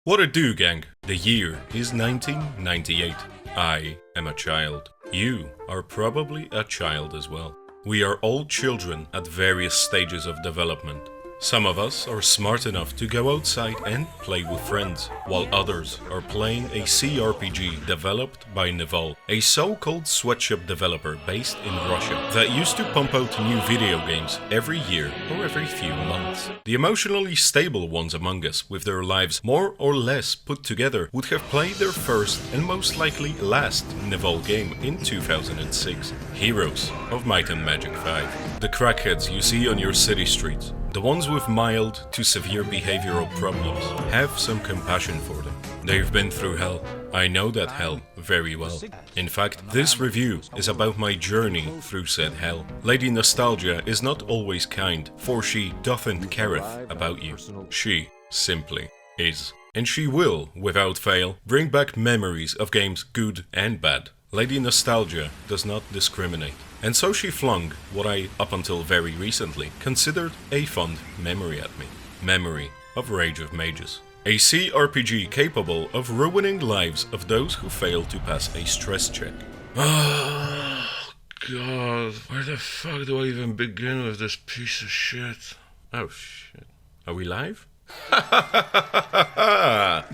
What it do, gang? The year is 1998. I am a child. You are probably a child as well. We are all children at various stages of development. Some of us are smart enough to go outside and play with friends, while others are playing a CRPG developed by Nival, a so-called sweatshop developer based in Russia that used to pump out new video games every year or every few months. The emotionally stable ones among us, with their lives more or less put together, would have played their first and most likely last Nival game in 2006, Heroes of Might and Magic 5. The crackheads you see on your city streets, the ones with mild to severe behavioral problems, have some compassion for them. They've been through hell. I know that hell very well. In fact, this review is about my journey through said hell. Lady Nostalgia is not always kind, for she dothn't careth about you. She simply is. And she will, without fail, bring back memories of games good and bad. Lady Nostalgia does not discriminate. And so she flung what I, up until very recently, considered a fond memory at me. Memory of Rage of Mages. A CRPG capable of ruining lives of those who fail to pass a stress check. Oh, God. Where the fuck do I even begin with this piece of shit? Oh, shit. Are we live?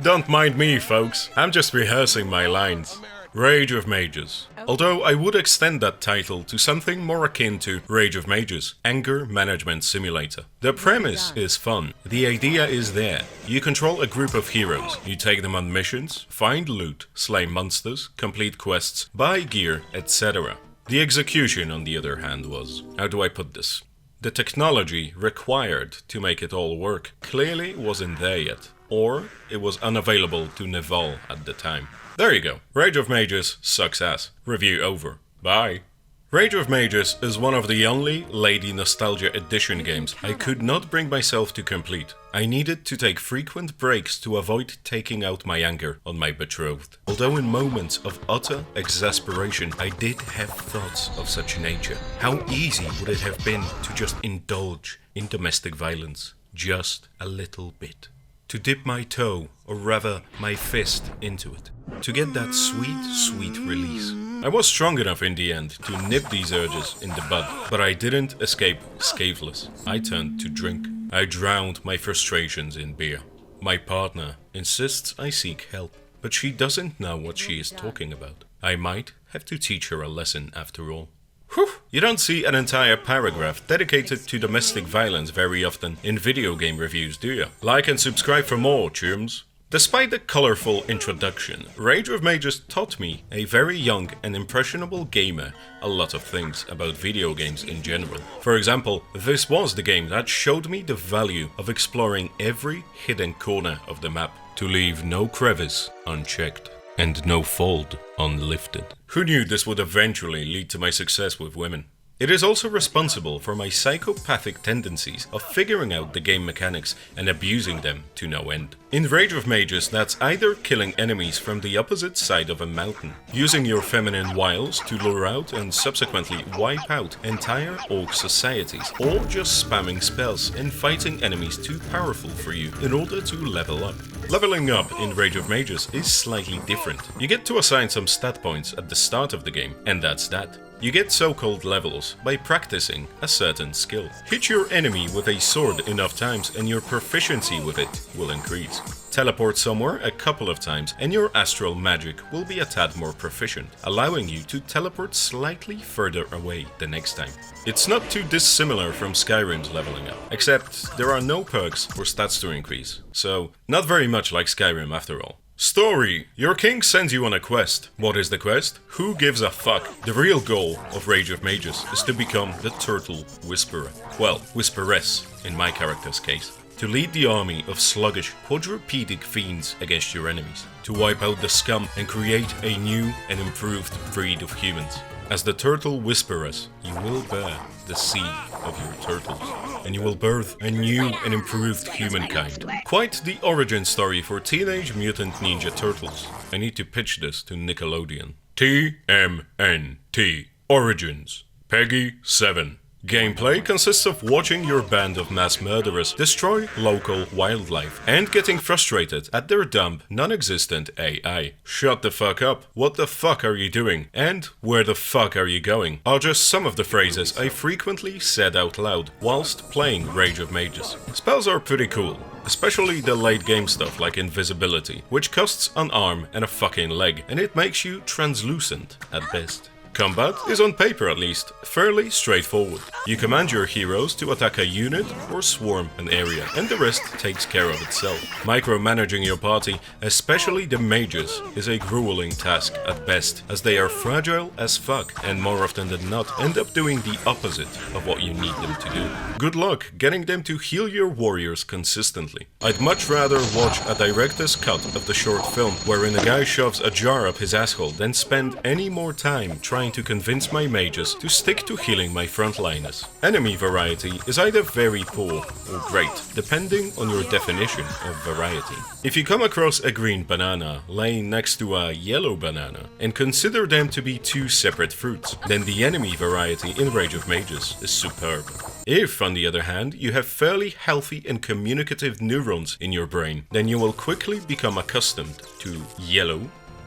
Don't mind me, folks. I'm just rehearsing my lines. Rage of Mages. Although I would extend that title to something more akin to Rage of Mages, Anger Management Simulator. The premise is fun. The idea is there. You control a group of heroes. You take them on missions, find loot, slay monsters, complete quests, buy gear, etc. The execution, on the other hand, was... how do I put this? The technology required to make it all work clearly wasn't there yet. Or it was unavailable to Nival at the time. There you go. Rage of Mages sucks ass. Review over. Bye. Rage of Mages is one of the only Lady Nostalgia Edition games I could not bring myself to complete. I needed to take frequent breaks to avoid taking out my anger on my betrothed. Although in moments of utter exasperation, I did have thoughts of such nature. How easy would it have been to just indulge in domestic violence? Just a little bit. To dip my toe, or rather my fist, into it. To get that sweet, sweet release. I was strong enough in the end to nip these urges in the bud, but I didn't escape scatheless. I turned to drink. I drowned my frustrations in beer. My partner insists I seek help, but she doesn't know what she is talking about. I might have to teach her a lesson after all. Whew. You don't see an entire paragraph dedicated to domestic violence very often in video game reviews, do you? Like and subscribe for more, chums. Despite the colorful introduction, Rage of Mages taught me, a very young and impressionable gamer, a lot of things about video games in general. For example, this was the game that showed me the value of exploring every hidden corner of the map, to leave no crevice unchecked. And no fold unlifted. Who knew this would eventually lead to my success with women? It is also responsible for my psychopathic tendencies of figuring out the game mechanics and abusing them to no end. In Rage of Mages, that's either killing enemies from the opposite side of a mountain, using your feminine wiles to lure out and subsequently wipe out entire orc societies, or just spamming spells and fighting enemies too powerful for you in order to level up. Leveling up in Rage of Mages is slightly different. You get to assign some stat points at the start of the game, and that's that. You get so-called levels by practicing a certain skill. Hit your enemy with a sword enough times and your proficiency with it will increase. Teleport somewhere a couple of times and your astral magic will be a tad more proficient, allowing you to teleport slightly further away the next time. It's not too dissimilar from Skyrim's leveling up, except there are no perks or stats to increase, so not very much like Skyrim after all. Story. Your king sends you on a quest. What is the quest? Who gives a fuck? The real goal of Rage of Mages is to become the Turtle Whisperer. Well, Whisperess in my character's case. To lead the army of sluggish, quadrupedic fiends against your enemies. To wipe out the scum and create a new and improved breed of humans. As the Turtle Whisperess, you will bear the seed of your turtles, and you will birth a new and improved humankind. Quite the origin story for Teenage Mutant Ninja Turtles. I need to pitch this to Nickelodeon. TMNT Origins. Peggy 7. Gameplay consists of watching your band of mass murderers destroy local wildlife and getting frustrated at their dumb, non-existent AI. Shut the fuck up, what the fuck are you doing, and where the fuck are you going are just some of the phrases I frequently said out loud whilst playing Rage of Mages. Spells are pretty cool, especially the late game stuff like invisibility, which costs an arm and a fucking leg, and it makes you translucent at best. Combat is, on paper at least, fairly straightforward. You command your heroes to attack a unit or swarm an area, and the rest takes care of itself. Micromanaging your party, especially the mages, is a grueling task at best, as they are fragile as fuck, and more often than not end up doing the opposite of what you need them to do. Good luck getting them to heal your warriors consistently. I'd much rather watch a director's cut of the short film wherein a guy shoves a jar up his asshole than spend any more time trying to convince my mages to stick to healing my frontliners. Enemy variety is either very poor or great, depending on your definition of variety. If you come across a green banana laying next to a yellow banana and consider them to be two separate fruits, then the enemy variety in Rage of Mages is superb. If, on the other hand, you have fairly healthy and communicative neurons in your brain, then you will quickly become accustomed to yellow,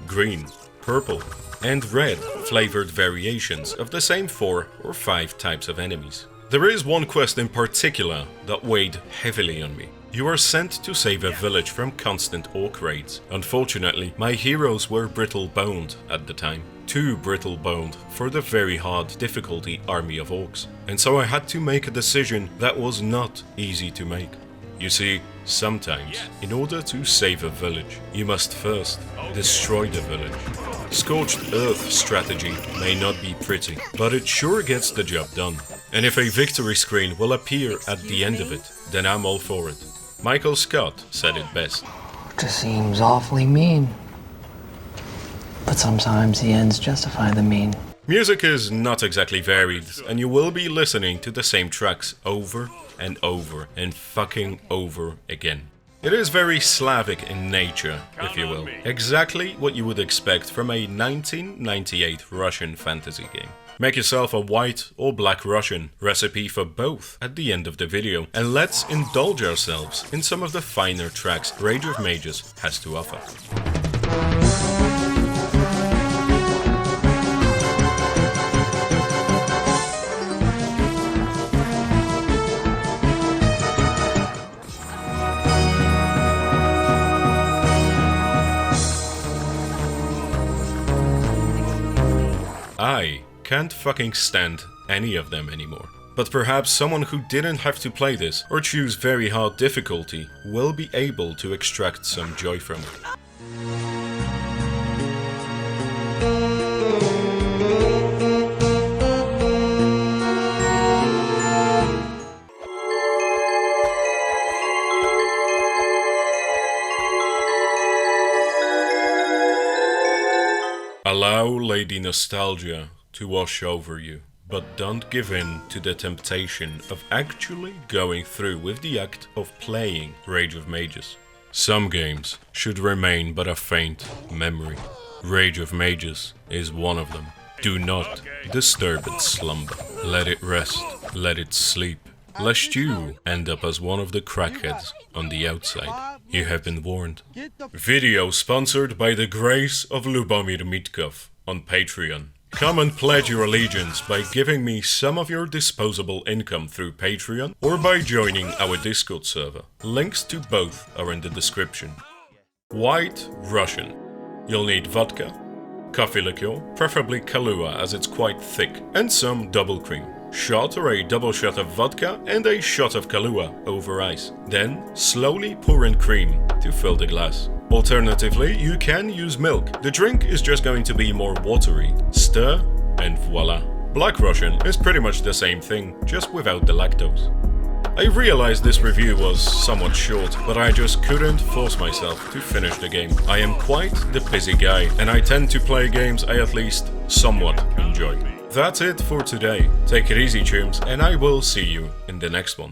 green, purple, and red flavored variations of the same 4 or 5 types of enemies. There is one quest in particular that weighed heavily on me. You are sent to save a village from constant orc raids. Unfortunately, my heroes were brittle-boned at the time. Too brittle-boned for the very hard difficulty army of orcs. And so I had to make a decision that was not easy to make. You see, sometimes, in order to save a village, you must first destroy the village. Scorched Earth strategy may not be pretty, but it sure gets the job done. And if a victory screen will appear at the end of it, then I'm all for it. Michael Scott said it best. Just seems awfully mean. But sometimes the ends justify the mean. Music is not exactly varied, and you will be listening to the same tracks over and over and fucking over again. It is very Slavic in nature, if you will. Exactly what you would expect from a 1998 Russian fantasy game. Make yourself a white or black Russian, recipe for both at the end of the video, and let's indulge ourselves in some of the finer tracks Rage of Mages has to offer. I can't fucking stand any of them anymore. But perhaps someone who didn't have to play this or choose very hard difficulty will be able to extract some joy from it. Allow Lady Nostalgia to wash over you, but don't give in to the temptation of actually going through with the act of playing Rage of Mages. Some games should remain but a faint memory. Rage of Mages is one of them. Do not disturb its slumber. Let it rest, let it sleep, lest you end up as one of the crackheads on the outside. You have been warned. Video sponsored by the grace of Lubomir Mitkov on Patreon. Come and pledge your allegiance by giving me some of your disposable income through Patreon or by joining our Discord server. Links to both are in the description. White Russian. You'll need vodka, coffee liqueur, preferably Kahlua as it's quite thick, and some double cream. Shot or a double shot of vodka and a shot of Kahlua over ice. Then slowly pour in cream to fill the glass. Alternatively, you can use milk. The drink is just going to be more watery. Stir and voila. Black Russian is pretty much the same thing, just without the lactose. I realized this review was somewhat short, but I just couldn't force myself to finish the game. I am quite the busy guy, and I tend to play games I at least somewhat enjoy. That's it for today. Take it easy, chums, and I will see you in the next one.